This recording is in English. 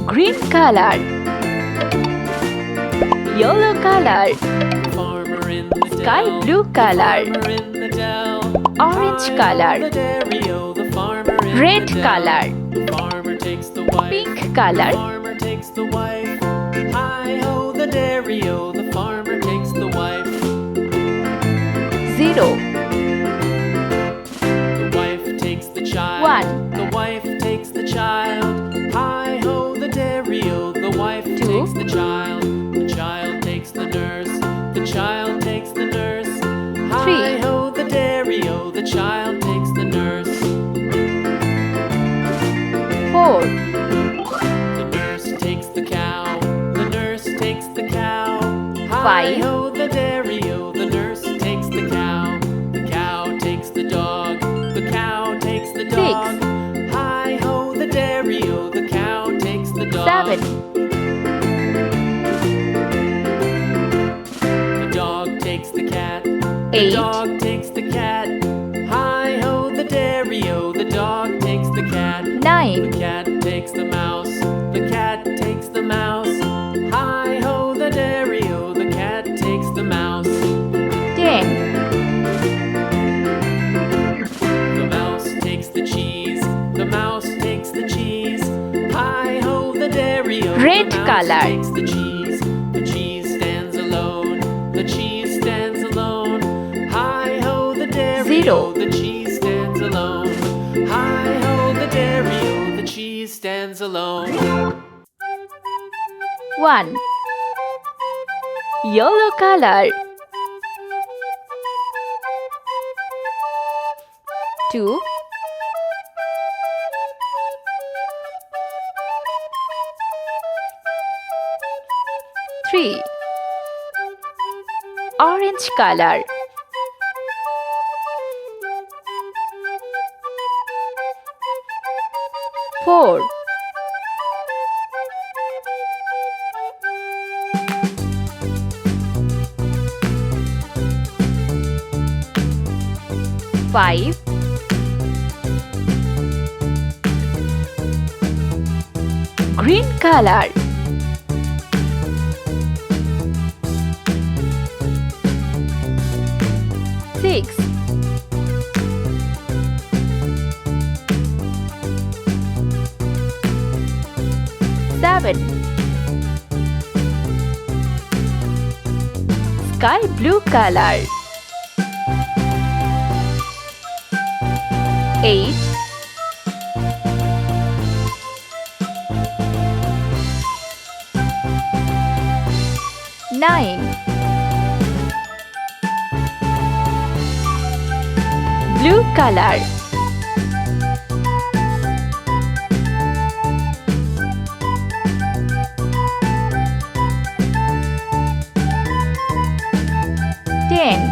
Green color, yellow color, sky blue color, orange color, red color, pink color, Hi-ho, the dairy-o, the farmer takes the wife. 0, The wife takes the child. 1, The wife takes the child. Hi-ho, the dairy-o, the wife 2, takes the child. The child takes the nurse. The child takes the nurse. Hi-ho, the dairy-o, the child takes the nurse. 4, The nurse takes the cow. The nurse takes the cow. 5, Hi-ho, the dairy-o, the nurse takes the cow. The cow takes the dog. The cow takes the dog. Hi-ho, the dairy-o, the cow takes the dog. 7, The dog takes the cat. The 8, dog takes the cat. Hi-ho, the dairy-o, the dog takes the cat. 9, The cat takes the mouse. The cat takes the mouse. Hi-ho, the dairy-o, the cat takes the mouse. 10, The mouse takes the cheese. The mouse takes the cheese. Hi-ho, the dairy-o, Red the mouse color. takes the cheese. The cheese stands alone. The cheese stands alone. Hi-ho, the dairy-o, 0, the cheese stands alone. Hi-ho, the dairy-o, the cheese stands alone. 1, yellow color, 2, three, orange color, 4, 5, 6, green color, 6, 7, sky blue color, 8, 9, blue color, 10,